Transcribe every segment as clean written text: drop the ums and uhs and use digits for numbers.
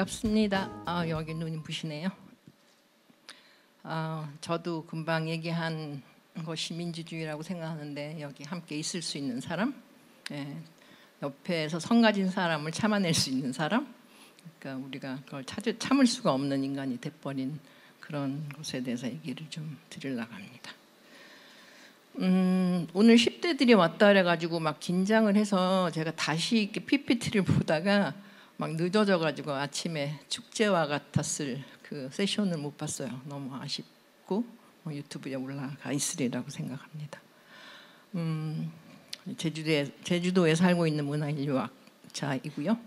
반갑습니다. 여기 눈이 부시네요. 저도 금방 얘기한 것이 민주주의라고 생각하는데 여기 함께 있을 수 있는 사람, 옆에서 성 가진 사람을 참아낼 수 있는 사람, 그러니까 우리가 그걸 참을 수가 없는 인간이 돼버린 그런 것에 대해서 얘기를 좀 드리려고 합니다. 오늘 10대들이 왔다 그래가지고 막 긴장을 해서 제가 다시 이렇게 PPT를 보다가 막 늦어져가지고 아침에 축제와 같았을 그 세션을 못 봤어요. 너무 아쉽고 유튜브에 올라가 있으리라고 생각합니다. 제주도에 살고 있는 문화인류학자이고요.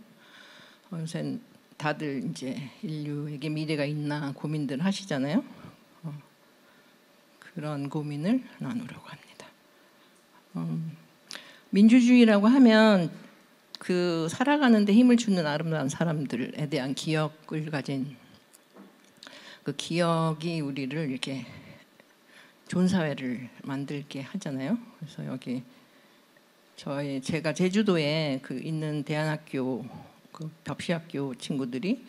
요새 다들 이제 인류에게 미래가 있나 고민들 하시잖아요. 그런 고민을 나누려고 합니다. 민주주의라고 하면 그 살아가는데 힘을 주는 아름다운 사람들에 대한 기억을 가진 그 기억이 우리를 이렇게 좋은 사회를 만들게 하잖아요. 그래서 여기 제가 제주도에 그 있는 대안학교 그 접시학교 친구들이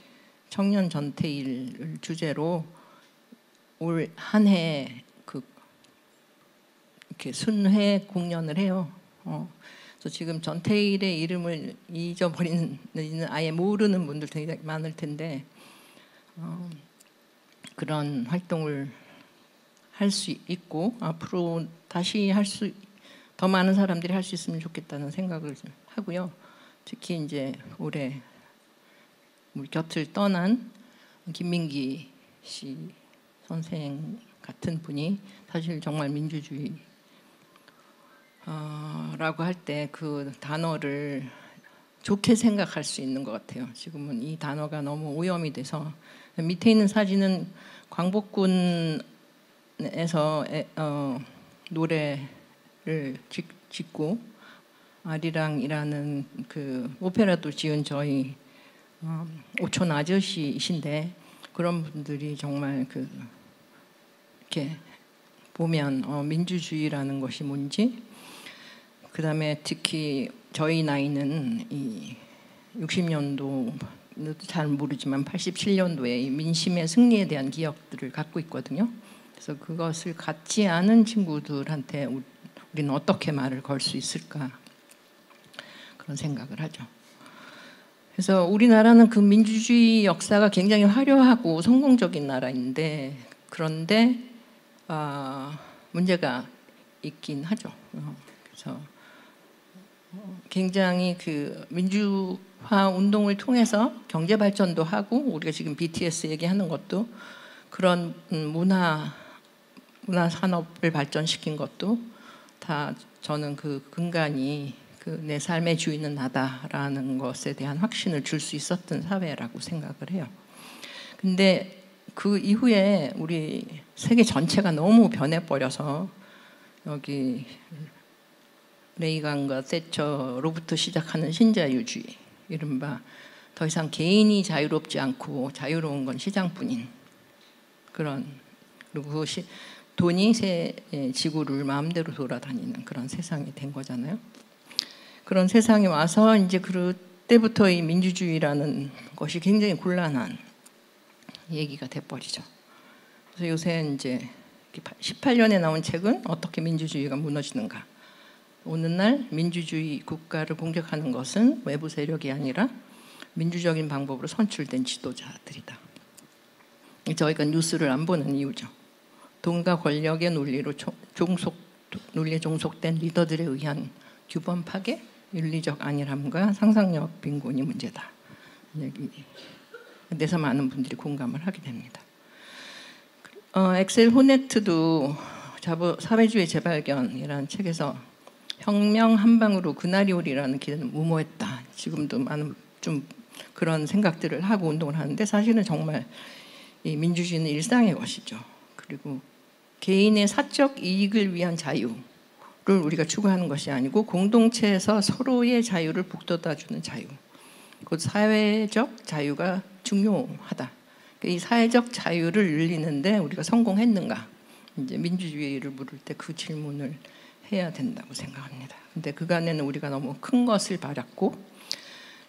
청년 전태일을 주제로 올 한 해 그 이렇게 순회 공연을 해요. 그래서 지금 전태일의 이름을 잊어버리는 아예 모르는 분들 되게 많을 텐데 그런 활동을 할 수 있고 앞으로 다시 더 많은 사람들이 할 수 있으면 좋겠다는 생각을 하고요. 특히 이제 올해 우리 곁을 떠난 김민기 씨 선생 같은 분이 사실 정말 민주주의 라고 할 때 그 단어를 좋게 생각할 수 있는 것 같아요. 지금은 이 단어가 너무 오염이 돼서 밑에 있는 사진은 광복군에서 노래를 짓고 아리랑이라는 그 오페라도 지은 저희 오촌 아저씨이신데 그런 분들이 정말 그 이렇게 보면 민주주의라는 것이 뭔지, 그 다음에 특히 저희 나이는 이 60년도 잘 모르지만 87년도에 이 민심의 승리에 대한 기억들을 갖고 있거든요. 그래서 그것을 갖지 않은 친구들한테 우리는 어떻게 말을 걸 수 있을까 그런 생각을 하죠. 그래서 우리나라는 그 민주주의 역사가 굉장히 화려하고 성공적인 나라인데 그런데 문제가 있긴 하죠. 그래서 굉장히 그 민주화 운동을 통해서 경제 발전도 하고 우리가 지금 BTS 얘기하는 것도 그런 문화 산업을 발전시킨 것도 다 저는 그 근간이 그 내 삶의 주인은 나다라는 것에 대한 확신을 줄 수 있었던 사회라고 생각을 해요. 근데 그 이후에 우리 세계 전체가 너무 변해버려서 여기 레이간과 세처로부터 시작하는 신자유주의, 이른바 더 이상 개인이 자유롭지 않고 자유로운 건 시장뿐인 그런, 그리고 돈이 지구를 마음대로 돌아다니는 그런 세상이 된 거잖아요. 그런 세상에 와서 이제 그때부터 이 민주주의라는 것이 굉장히 곤란한 얘기가 돼버리죠. 그래서 요새 이제 18년에 나온 책은 어떻게 민주주의가 무너지는가. 오늘날 민주주의 국가를 공격하는 것은 외부 세력이 아니라 민주적인 방법으로 선출된 지도자들이다. 저희가 뉴스를 안 보는 이유죠. 돈과 권력의 논리로 논리에 종속된 리더들에 의한 규범 파괴, 윤리적 안일함과 상상력 빈곤이 문제다. 그래서 많은 분들이 공감을 하게 됩니다. 엑셀 호네트도 사회주의 재발견이라는 책에서 혁명 한 방으로 그날이 오리라는 기대는 무모했다. 지금도 많은 좀 그런 생각들을 하고 운동을 하는데 사실은 정말 이 민주주의는 일상의 것이죠. 그리고 개인의 사적 이익을 위한 자유를 우리가 추구하는 것이 아니고 공동체에서 서로의 자유를 북돋아주는 자유, 곧 사회적 자유가 중요하다. 이 사회적 자유를 늘리는데 우리가 성공했는가? 이제 민주주의를 물을 때 그 질문을 해야 된다고 생각합니다. 근데 그간에는 우리가 너무 큰 것을 바랐고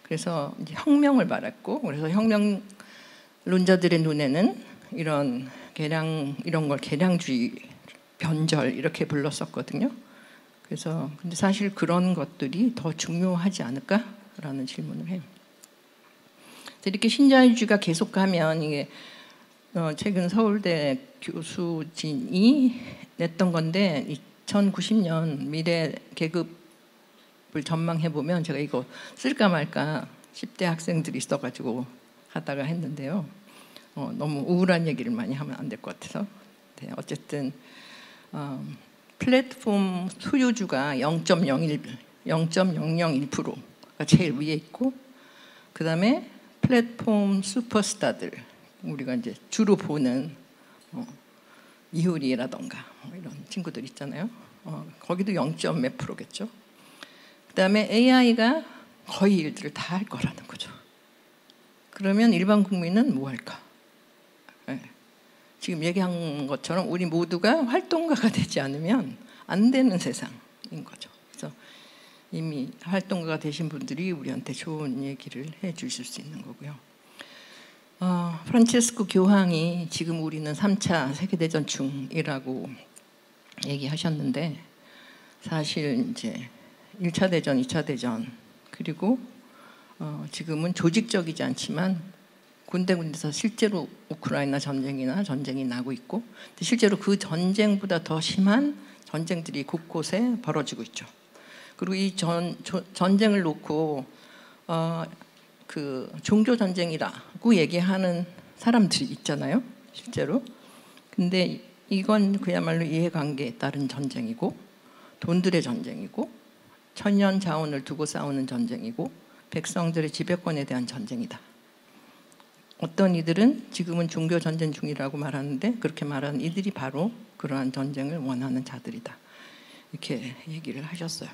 그래서 이제 혁명을 말했고, 그래서 혁명론자들의 눈에는 이런 이런 걸 계량주의, 변절 이렇게 불렀었거든요. 그래서 근데 사실 그런 것들이 더 중요하지 않을까라는 질문을 해요. 이렇게 신자유주의가 계속하면 이게 최근 서울대 교수진이 냈던 건데 2090년 미래 계급을 전망해 보면 제가 이거 쓸까 말까 10대 학생들이 있어가지고 하다가 했는데요. 너무 우울한 얘기를 많이 하면 안 될 것 같아서. 네, 어쨌든 플랫폼 소유주가 0.001%가 제일 위에 있고, 그 다음에 플랫폼 슈퍼스타들, 우리가 이제 주로 보는 이효리라던가 이런 친구들 있잖아요. 거기도 0몇 %겠죠. 그 다음에 AI가 거의 일들을 다 할 거라는 거죠. 그러면 일반 국민은 뭐 할까? 네. 지금 얘기한 것처럼 우리 모두가 활동가가 되지 않으면 안 되는 세상인 거죠. 그래서 이미 활동가가 되신 분들이 우리한테 좋은 얘기를 해 주실 수 있는 거고요. 프란체스코 교황이 지금 우리는 3차 세계대전 중이라고 얘기하셨는데, 사실 이제 1차 대전, 2차 대전, 그리고 지금은 조직적이지 않지만 군데군데서 실제로 우크라이나 전쟁이 나고 있고, 실제로 그 전쟁보다 더 심한 전쟁들이 곳곳에 벌어지고 있죠. 그리고 이 전쟁을 놓고 그 종교 전쟁이라고 얘기하는 사람들이 있잖아요, 실제로. 근데 이건 그야말로 이해관계에 따른 전쟁이고, 돈들의 전쟁이고, 천년 자원을 두고 싸우는 전쟁이고, 백성들의 지배권에 대한 전쟁이다. 어떤 이들은 지금은 종교 전쟁 중이라고 말하는데, 그렇게 말하는 이들이 바로 그러한 전쟁을 원하는 자들이다, 이렇게 얘기를 하셨어요.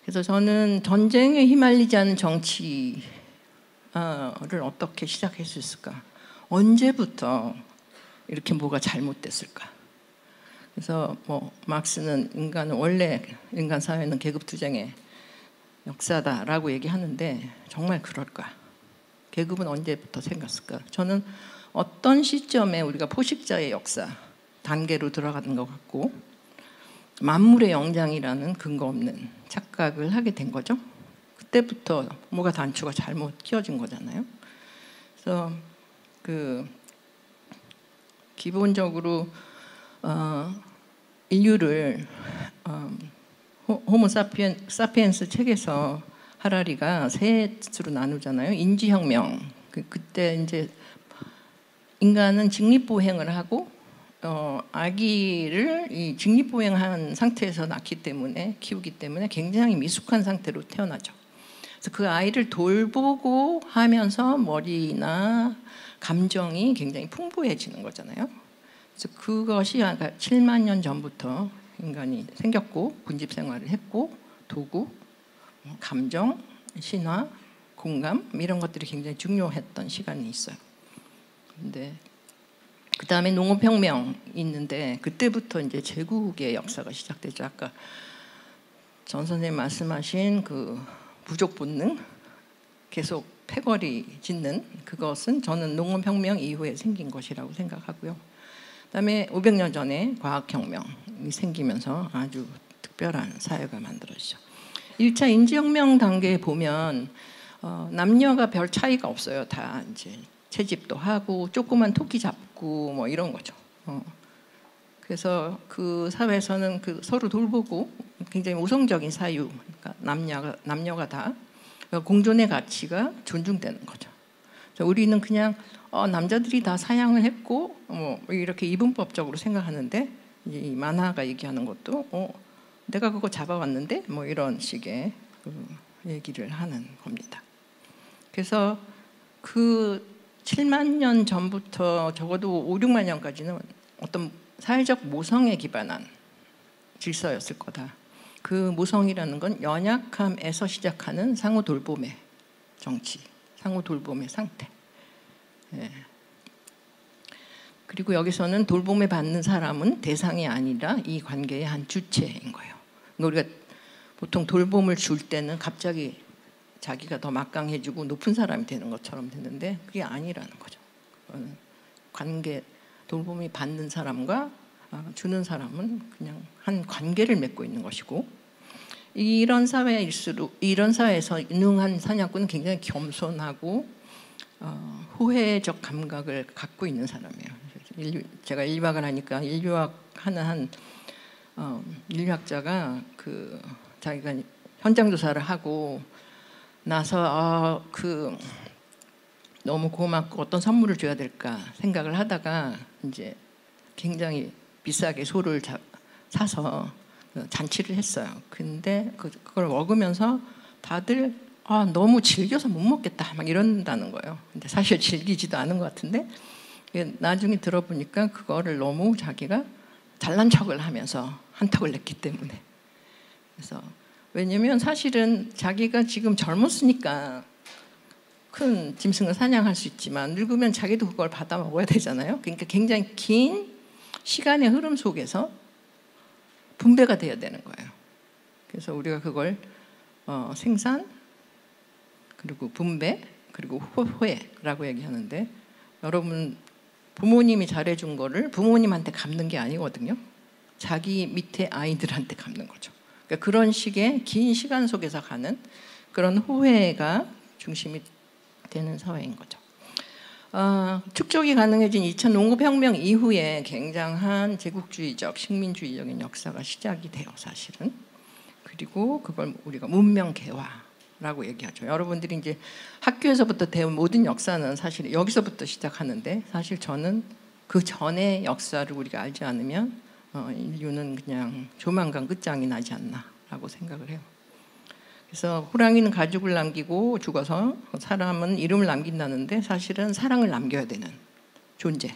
그래서 저는 전쟁에 휘말리지 않은 정치를 어떻게 시작할 수 있을까? 언제부터 이렇게 뭐가 잘못됐을까? 그래서 막스는 인간 사회는 계급투쟁의 역사다라고 얘기하는데, 정말 그럴까? 계급은 언제부터 생겼을까? 저는 어떤 시점에 우리가 포식자의 역사 단계로 들어가는 것 같고, 만물의 영장이라는 근거 없는 착각을 하게 된 거죠. 그때부터 뭐가 단추가 잘못 끼워진 거잖아요. 그래서 기본적으로 인류를 호모 사피엔스 책에서 하라리가 셋으로 나누잖아요. 인지혁명, 그때 이제 인간은 직립보행을 하고 아기를 이 직립보행한 상태에서 키우기 때문에 굉장히 미숙한 상태로 태어나죠. 그래서 그 아이를 돌보고 하면서 머리나 감정이 굉장히 풍부해지는 거잖아요. 그래서 그것이 아까 7만 년 전부터 인간이 생겼고, 군집 생활을 했고, 도구, 감정, 신화, 공감 이런 것들이 굉장히 중요했던 시간이 있어요. 근데 그 다음에 농업혁명이 있는데, 그때부터 이제 제국의 역사가 시작되죠. 아까 전 선생님 말씀하신 그 부족 본능, 계속 패거리 짓는 그것은 저는 농업혁명 이후에 생긴 것이라고 생각하고요. 그다음에 500년 전에 과학혁명이 생기면서 아주 특별한 사회가 만들어지죠. 1차 인지혁명 단계에 보면 남녀가 별 차이가 없어요. 다 이제 채집도 하고 조그만 토끼 잡고 뭐 이런 거죠. 그래서 그 사회에서는 서로 돌보고 굉장히 우성적인 사유, 그러니까 남녀가 다 공존의 가치가 존중되는 거죠. 우리는 그냥 남자들이 다 사양을 했고 이렇게 이분법적으로 생각하는데, 이 만화가 얘기하는 것도 내가 그거 잡아왔는데 뭐 이런 식의 얘기를 하는 겁니다. 그래서 그 7만 년 전부터 적어도 5, 6만 년까지는 어떤 사회적 모성에 기반한 질서였을 거다. 그 모성이라는 건 연약함에서 시작하는 상호 돌봄의 정치, 상호 돌봄의 상태. 예. 그리고 여기서는 돌봄을 받는 사람은 대상이 아니라 이 관계의 한 주체인 거예요. 우리가 보통 돌봄을 줄 때는 갑자기 자기가 더 막강해지고 높은 사람이 되는 것처럼 되는데 그게 아니라는 거죠. 관계, 돌봄이 받는 사람과 주는 사람은 그냥 한 관계를 맺고 있는 것이고, 이런 사회일수록, 이런 사회에서 능한 사냥꾼은 굉장히 겸손하고 후회적 감각을 갖고 있는 사람이에요. 제가 인류학을 하니까 인류학하는 인류학자가 자기가 현장 조사를 하고 나서 너무 고맙고 어떤 선물을 줘야 될까 생각을 하다가 이제 굉장히 비싸게 소를 사서 잔치를 했어요. 근데 그걸 먹으면서 다들 너무 질겨서 못 먹겠다 막 이런다는 거예요. 근데 사실 질기지도 않은 것 같은데 나중에 들어보니까 그거를 너무 자기가 잘난 척을 하면서 한턱을 냈기 때문에. 그래서 왜냐면 사실은 자기가 지금 젊었으니까 큰 짐승을 사냥할 수 있지만 늙으면 자기도 그걸 받아 먹어야 되잖아요. 그러니까 굉장히 긴 시간의 흐름 속에서 분배가 돼야 되는 거예요. 그래서 우리가 그걸 생산, 그리고 분배, 그리고 후회라고 얘기하는데, 여러분 부모님이 잘해준 거를 부모님한테 갚는 게 아니거든요. 자기 밑에 아이들한테 갚는 거죠. 그러니까 그런 식의 긴 시간 속에서 가는 그런 후회가 중심이 되는 사회인 거죠. 축적이 가능해진 2000 농업혁명 이후에 굉장한 제국주의적, 식민주의적인 역사가 시작이 돼요, 사실은. 그리고 그걸 우리가 문명 개화라고 얘기하죠. 여러분들이 이제 학교에서부터 배운 모든 역사는 사실 여기서부터 시작하는데, 사실 저는 그 전의 역사를 우리가 알지 않으면 인류는 그냥 조만간 끝장이 나지 않나라고 생각을 해요. 그래서 호랑이는 가죽을 남기고 죽어서 사람은 이름을 남긴다는데 사실은 사랑을 남겨야 되는 존재인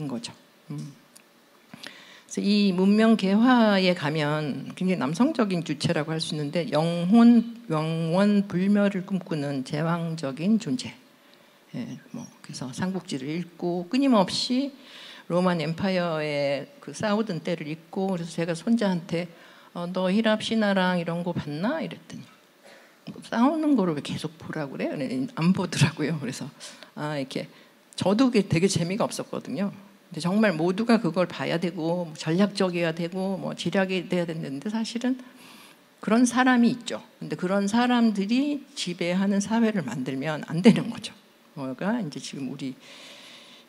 거죠. 그래서 이 문명 개화에 가면 굉장히 남성적인 주체라고 할 수 있는데, 영원 불멸을 꿈꾸는 제왕적인 존재. 그래서 삼국지를 읽고 끊임없이 로만 엠파이어에 싸우던 때를 읽고, 그래서 제가 손자한테 너 히랍 신화랑 이런 거 봤나? 이랬더니 싸우는 거를 왜 계속 보라고 그래? 안 보더라고요. 그래서 이렇게 저도 그게 되게 재미가 없었거든요. 근데 정말 모두가 그걸 봐야 되고 전략적이어야 되고 뭐 지략이 돼야 되는데, 사실은 그런 사람이 있죠. 근데 그런 사람들이 지배하는 사회를 만들면 안 되는 거죠. 뭐가 이제 지금 우리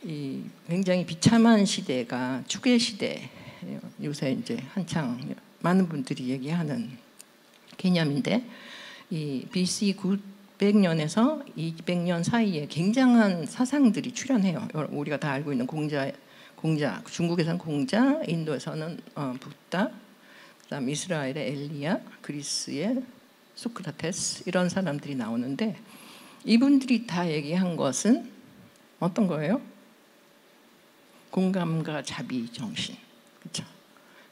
이 굉장히 비참한 시대가 추계 시대, 요새 이제 한창 많은 분들이 얘기하는 개념인데, 이 BC 900년에서 200년 사이에 굉장한 사상들이 출현해요. 우리가 다 알고 있는 공자, 중국에서는 공자, 인도에서는 붓다, 그다음 이스라엘의 엘리야, 그리스의 소크라테스, 이런 사람들이 나오는데, 이분들이 다 얘기한 것은 어떤 거예요? 공감과 자비 정신, 그렇죠?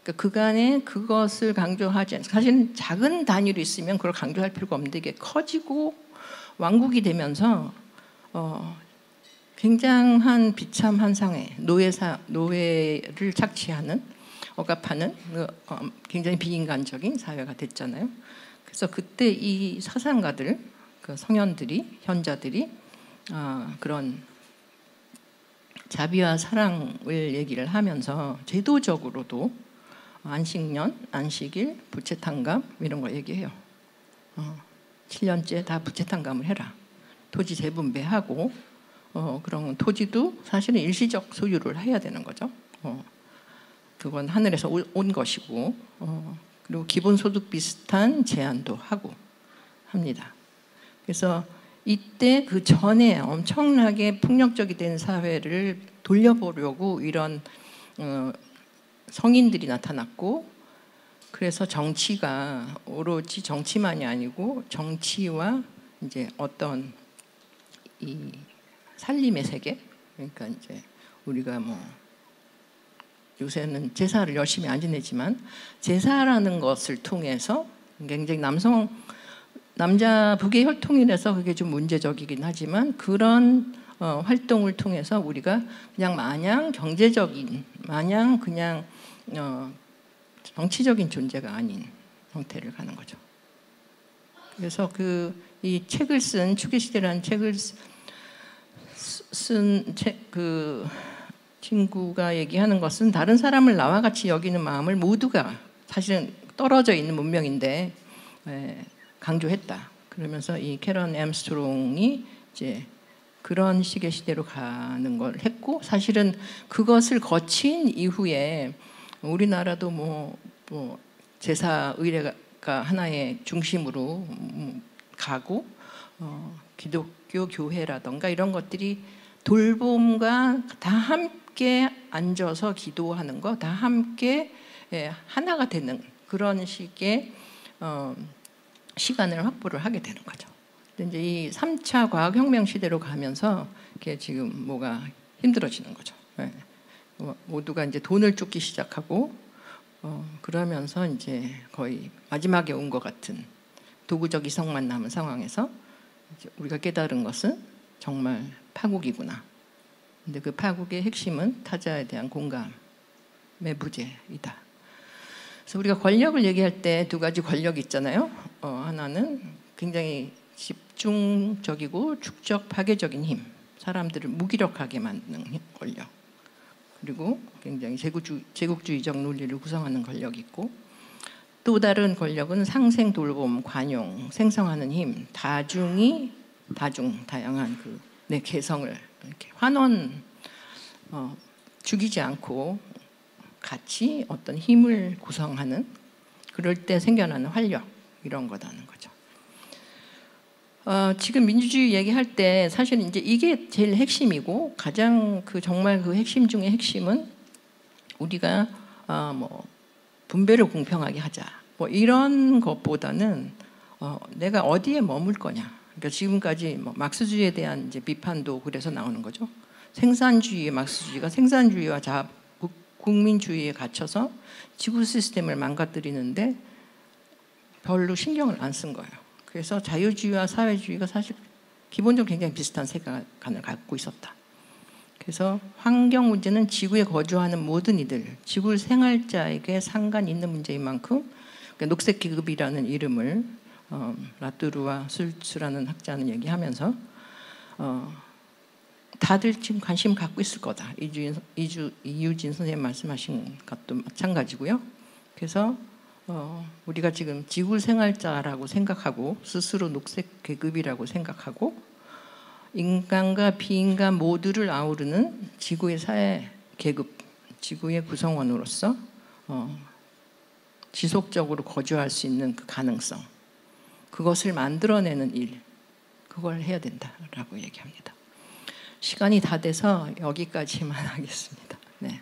그러니까 그간에 그것을 강조하지 않습니다. 사실은 작은 단위로 있으면 그걸 강조할 필요가 없는데, 이게 커지고 왕국이 되면서 굉장한 비참한 상해, 노예를 착취하는, 억압하는 굉장히 비인간적인 사회가 됐잖아요. 그래서 그때 이 사상가들, 그 성현들이, 현자들이 그런 자비와 사랑을 얘기를 하면서 제도적으로도 안식년, 안식일, 부채탕감 이런 거 얘기해요. 7년째 다 부채탕감을 해라. 토지 재분배하고 그런 토지도 사실은 일시적 소유를 해야 되는 거죠. 그건 하늘에서 온 것이고, 그리고 기본소득 비슷한 제한도 하고 합니다. 그래서 이때 그 전에 엄청나게 폭력적이 된 사회를 돌려보려고 이런 성인들이 나타났고, 그래서 정치가 오로지 정치만이 아니고 정치와 이제 어떤 이 살림의 세계, 그러니까 이제 우리가 뭐 요새는 제사를 열심히 안 지내지만 제사라는 것을 통해서 굉장히 남자 북의 혈통이라서 그게 좀 문제적이긴 하지만, 그런 활동을 통해서 우리가 그냥 마냥 경제적인, 마냥 그냥 정치적인 존재가 아닌 형태를 가는 거죠. 그래서 이 책을 쓴 추계시대라는 책을 쓴 그 친구가 얘기하는 것은 다른 사람을 나와 같이 여기는 마음을 모두가 사실은 떨어져 있는 문명인데 강조했다. 그러면서 이 캐런 엠스트롱이 이제 그런 식의 시대로 가는 걸 했고, 사실은 그것을 거친 이후에 우리나라도 뭐 제사 의례가 하나의 중심으로 가고 기독교 교회라던가 이런 것들이 돌봄과 다 함께 앉아서 기도하는 거, 다 함께 하나가 되는 그런 식의 시간을 확보를 하게 되는 거죠. 근데 이제 이 3차 과학혁명 시대로 가면서 이게 지금 뭐가 힘들어지는 거죠. 모두가 이제 돈을 쫓기 시작하고 그러면서 이제 거의 마지막에 온 것 같은 도구적 이성만 남은 상황에서 이제 우리가 깨달은 것은 정말 파국이구나. 근데 그 파국의 핵심은 타자에 대한 공감의 부재이다. 그래서 우리가 권력을 얘기할 때 두 가지 권력이 있잖아요. 하나는 굉장히 집중적이고 축적 파괴적인 힘, 사람들을 무기력하게 만드는 권력. 그리고 굉장히 제국주의적 논리를 구성하는 권력이 있고, 또 다른 권력은 상생, 돌봄, 관용, 생성하는 힘, 다양한 내 개성을 이렇게 죽이지 않고 같이 어떤 힘을 구성하는, 그럴 때 생겨나는 활력, 이런 거라는 거죠. 지금 민주주의 얘기할 때 사실 이제 이게 제일 핵심이고, 가장 정말 그 핵심 중에 핵심은 우리가 분배를 공평하게 하자, 뭐 이런 것보다는 내가 어디에 머물 거냐. 그러니까 지금까지 막스주의에 대한 이제 비판도 그래서 나오는 거죠. 생산주의의 막스주의가 생산주의와 국민주의에 갇혀서 지구 시스템을 망가뜨리는데 별로 신경을 안 쓴 거예요. 그래서 자유주의와 사회주의가 사실 기본적으로 굉장히 비슷한 세계관을 갖고 있었다. 그래서 환경 문제는 지구에 거주하는 모든 이들, 지구 생활자에게 상관 있는 문제인 만큼, 그러니까 녹색 기급이라는 이름을 라뚜르와 술츠라는 학자는 얘기하면서 다들 지금 관심 갖고 있을 거다. 이유진 선생님 말씀하신 것도 마찬가지고요. 그래서 우리가 지금 지구 생활자라고 생각하고 스스로 녹색 계급이라고 생각하고 인간과 비인간 모두를 아우르는 지구의 사회 계급, 지구의 구성원으로서 지속적으로 거주할 수 있는 그 가능성, 그것을 만들어내는 일, 그걸 해야 된다라고 얘기합니다. 시간이 다 돼서 여기까지만 하겠습니다. 네.